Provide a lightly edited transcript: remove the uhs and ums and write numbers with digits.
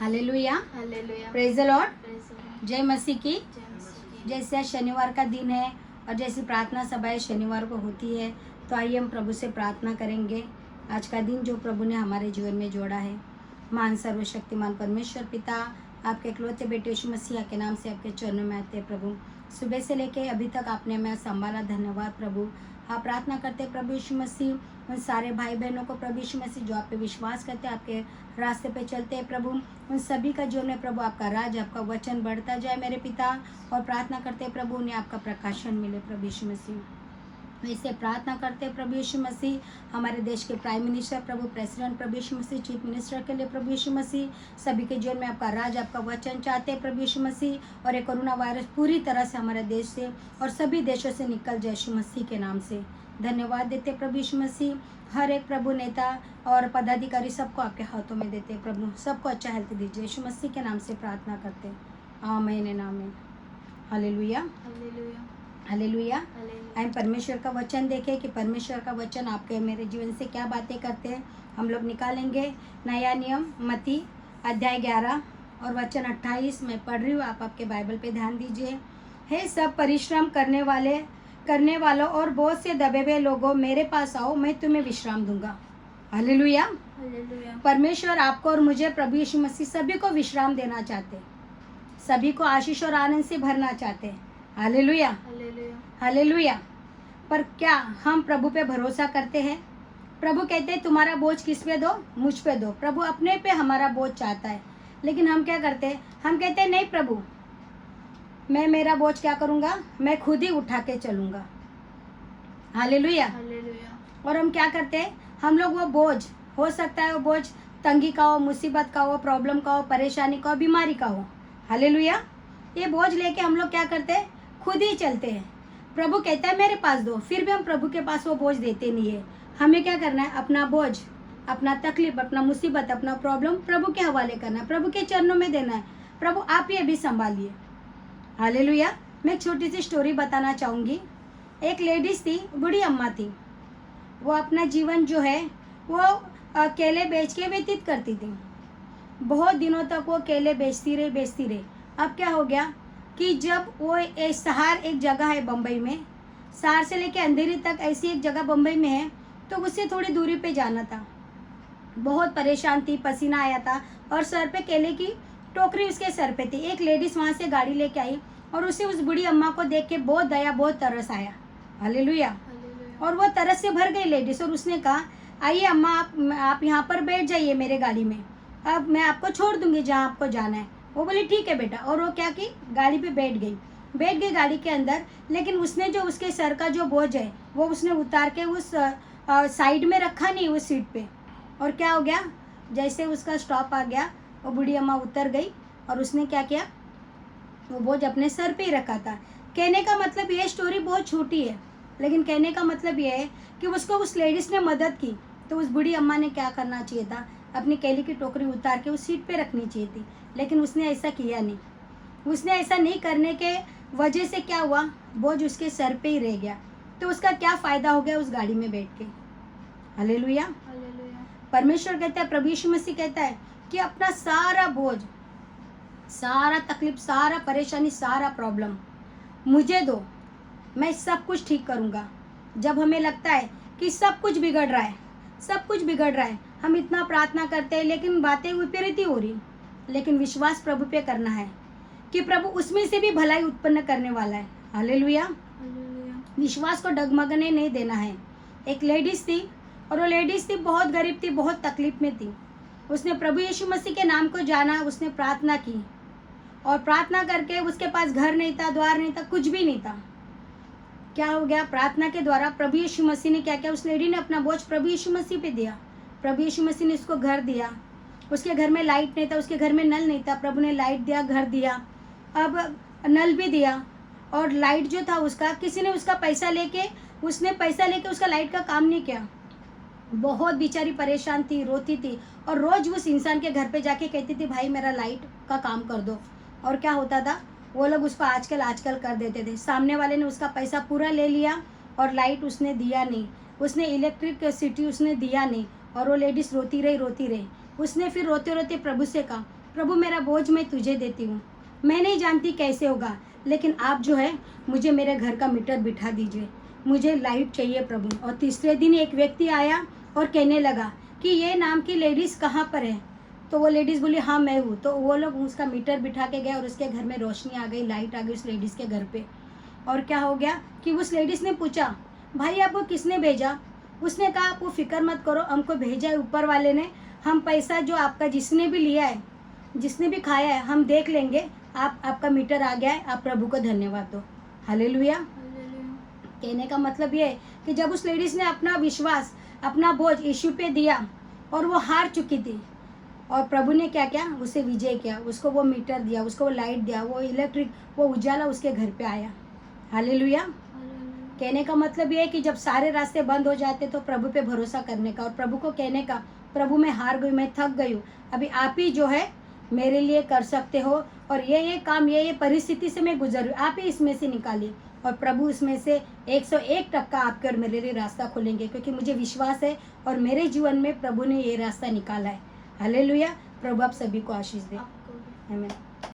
Hallelujah, hallelujah, praise the Lord, praise the Lord, जय मसीह की। जय मसीह की। जैसे आज शनिवार का दिन है और जैसी प्रार्थना सभाएं शनिवार को होती है, तो आइए हम प्रभु से प्रार्थना करेंगे। आज का दिन जो प्रभु ने हमारे जीवन में जोड़ा है, महान सर्वशक्तिमान परमेश्वर पिता, आपके इकलौते बेटे यीशु मसीह के नाम से आपके चरणों में आते हैं प्रभु। सुबह से लेके अभी तक आपने हमें संभाला, धन्यवाद प्रभु। आप प्रार्थना करते प्रभु यीशु मसीह उन सारे भाई बहनों को, प्रभु यीशु मसीह जो आप पे विश्वास करते हैं, आपके रास्ते पे चलते हैं प्रभु, उन सभी का जीवन में प्रभु आपका राज, आपका वचन बढ़ता जाए मेरे पिता। और प्रार्थना करते हैं प्रभु उन्हें आपका प्रकाशन मिले प्रभु यीशु मसीह। वैसे प्रार्थना करते हैं प्रभु यीशु मसीह हमारे देश के प्राइम मिनिस्टर प्रभु, प्रेसिडेंट प्रभु यीशु मसीह, चीफ मिनिस्टर के लिए प्रभु यीशु मसीह, सभी के जीवन में आपका राज, आपका वचन चाहते हैं प्रभु यीशु मसीह। और ये कोरोना वायरस पूरी तरह से हमारे देश से और सभी देशों से निकल जाए यीशु मसीह के नाम से। धन्यवाद देते प्रभु यीशु मसीह। हर एक प्रभु नेता और पदाधिकारी सबको आपके हाथों में देते प्रभु, सबको अच्छा हेल्थ दीजिए यीशु मसीह के नाम से प्रार्थना करते हैं, आमीन आमीन। Hallelujah, hallelujah, hallelujah. हालेलुया। हम परमेश्वर का वचन देखें कि परमेश्वर का वचन आपके मेरे जीवन से क्या बातें करते हैं। हम लोग निकालेंगे नया नियम मत्ती अध्याय 11 और वचन 28 मैं पढ़ रही हूँ, आप आपके बाइबल पे ध्यान दीजिए। हे सब परिश्रम करने वालों और बोझ से दबे हुए लोगों, मेरे पास आओ, मैं तुम्हें विश्राम दूंगा। हालेलुया। हालेलुया, परमेश्वर आपको और मुझे प्रभु यीशु मसीह सभी को विश्राम देना चाहते हैं, सभी को आशीष और आनंद से भरना चाहते हैं। Hallelujah, hallelujah, hallelujah. पर क्या हम प्रभु पे भरोसा करते हैं? प्रभु कहते हैं तुम्हारा बोझ किस पे दो? मुझ पे दो। प्रभु अपने पे हमारा बोझ चाहता है, लेकिन हम क्या करते हैं? हम कहते हैं नहीं प्रभु, मैं मेरा बोझ क्या करूँगा, मैं खुद ही उठा के चलूँगा। हालेलुया। हालेलुया, और हम क्या करते हैं? हम लोग वो बोझ, हो सकता है वो बोझ तंगी का हो, मुसीबत का हो, प्रॉब्लम का हो, परेशानी का हो, बीमारी का हो। हालेलुया। ये बोझ लेके हम लोग क्या करते हैं? खुद ही चलते हैं। प्रभु कहता है मेरे पास दो, फिर भी हम प्रभु के पास वो बोझ देते नहीं है। हमें क्या करना है? अपना बोझ, अपना तकलीफ, अपना मुसीबत, अपना प्रॉब्लम प्रभु के हवाले करना है, प्रभु के चरणों में देना है। प्रभु आप ये भी संभालिए। हालेलुया। मैं एक छोटी सी स्टोरी बताना चाहूँगी। एक लेडीज थी, बूढ़ी अम्मा थी, वो अपना जीवन जो है वो केले बेच के व्यतीत करती थी। बहुत दिनों तक वो केले बेचती रही। अब क्या हो गया कि जब वो सहार एक जगह है बम्बई में, सहार से लेके अंधेरी तक ऐसी एक जगह बम्बई में है, तो उससे थोड़ी दूरी पे जाना था। बहुत परेशान थी, पसीना आया था और सर पे केले की टोकरी उसके सर पे थी। एक लेडीज वहाँ से गाड़ी लेके आई और उसे उस बूढ़ी अम्मा को देख के बहुत दया, बहुत तरस आया। हालेलुया। हालेलुया, और वो तरस से भर गई लेडीज और उसने कहा आइए अम्मा, आप यहाँ पर बैठ जाइए मेरे गाड़ी में, अब मैं आपको छोड़ दूंगी जहाँ आपको जाना है। वो बोली ठीक है बेटा। और वो क्या की, गाड़ी पे बैठ गई गाड़ी के अंदर। लेकिन उसने जो उसके सर का जो बोझ है वो उसने उतार के उस साइड में रखा नहीं, उस सीट पे। और क्या हो गया, जैसे उसका स्टॉप आ गया, वो बूढ़ी अम्मा उतर गई और उसने क्या किया, वो बोझ अपने सर पे ही रखा था। कहने का मतलब ये स्टोरी बहुत छोटी है, लेकिन कहने का मतलब ये है कि उसको उस लेडीज ने मदद की, तो उस बूढ़ी अम्मा ने क्या करना चाहिए था? अपनी केले की टोकरी उतार के उस सीट पे रखनी चाहिए थी, लेकिन उसने ऐसा किया नहीं। उसने ऐसा नहीं करने के वजह से क्या हुआ, बोझ उसके सर पे ही रह गया। तो उसका क्या फ़ायदा हो गया उस गाड़ी में बैठ के? हालेलुया। हालेलुया, परमेश्वर कहता है, प्रभु यीशु मसीह कहता है कि अपना सारा बोझ, सारा तकलीफ, सारा परेशानी, सारा प्रॉब्लम मुझे दो, मैं सब कुछ ठीक करूँगा। जब हमें लगता है कि सब कुछ बिगड़ रहा है, सब कुछ बिगड़ रहा है, हम इतना प्रार्थना करते हैं लेकिन बातें विपरीत ही हो रही, लेकिन विश्वास प्रभु पे करना है कि प्रभु उसमें से भी भलाई उत्पन्न करने वाला है। हालेलुया। हालेलुया, विश्वास को डगमगने नहीं देना है। एक लेडीज थी और वो लेडीज थी, बहुत गरीब थी, बहुत तकलीफ में थी। उसने प्रभु यीशु मसीह के नाम को जाना, उसने प्रार्थना की और प्रार्थना करके उसके पास घर नहीं था, द्वार नहीं था, कुछ भी नहीं था। क्या हो गया? प्रार्थना के द्वारा प्रभु यीशु मसीह ने क्या किया, उस लेडी ने अपना बोझ प्रभु यीशु मसीह पे दिया। प्रभु यीशु मसीह ने उसको घर दिया। उसके घर में लाइट नहीं था, उसके घर में नल नहीं था, प्रभु ने लाइट दिया, घर दिया, अब नल भी दिया। और लाइट जो था उसका, किसी ने उसका पैसा लेके उसका लाइट का काम नहीं किया। बहुत बेचारी परेशान थी, रोती थी और रोज उस इंसान के घर पे जाके कहती थी भाई मेरा लाइट का काम कर दो। और क्या होता था, वो लोग उसको आजकल कर देते थे। सामने वाले ने उसका पैसा पूरा ले लिया और लाइट उसने दिया नहीं, उसने इलेक्ट्रिसिटी उसने दिया नहीं। और वो लेडीज रोती रही। उसने फिर रोते रोते प्रभु से कहा प्रभु मेरा बोझ मैं तुझे देती हूँ, मैं नहीं जानती कैसे होगा, लेकिन आप जो है मुझे मेरे घर का मीटर बिठा दीजिए, मुझे लाइट चाहिए प्रभु। और तीसरे दिन एक व्यक्ति आया और कहने लगा कि ये नाम की लेडीज़ कहाँ पर है। तो वो लेडीज़ बोली हाँ मैं हूँ। तो वो लोग उसका मीटर बिठा के गए और उसके घर में रोशनी आ गई, लाइट आ गई उस लेडीज़ के घर पे। और क्या हो गया कि उस लेडीज़ ने पूछा भाई आपको किसने भेजा। उसने कहा आप वो फिक्र मत करो, हमको भेजा है ऊपर वाले ने, हम पैसा जो आपका जिसने भी लिया है, जिसने भी खाया है, हम देख लेंगे, आपका मीटर आ गया है, आप प्रभु को धन्यवाद दो। हालेलुया। हालेलुया। कहने का मतलब ये है कि जब उस लेडीज़ ने अपना विश्वास, अपना बोझ यीशु पे दिया और वो हार चुकी थी, और प्रभु ने क्या किया, उसे विजय किया, उसको वो मीटर दिया, उसको वो लाइट दिया, वो इलेक्ट्रिक, वो उजाला उसके घर पे आया। हालेलुया। हालेलुया। कहने का मतलब ये है कि जब सारे रास्ते बंद हो जाते तो प्रभु पे भरोसा करने का और प्रभु को कहने का प्रभु मैं हार गई, मैं थक गई हूँ, अभी आप ही जो है मेरे लिए कर सकते हो, और ये काम, ये परिस्थिति से मैं गुजर रही हूँ, आप ही इसमें से निकालिए। और प्रभु उसमें से 101% आपके और मेरे लिए रास्ता खोलेंगे, क्योंकि मुझे विश्वास है और मेरे जीवन में प्रभु ने ये रास्ता निकाला है। हालेलुया। प्रभु आप सभी को आशीष दे। आपको भी। आमीन।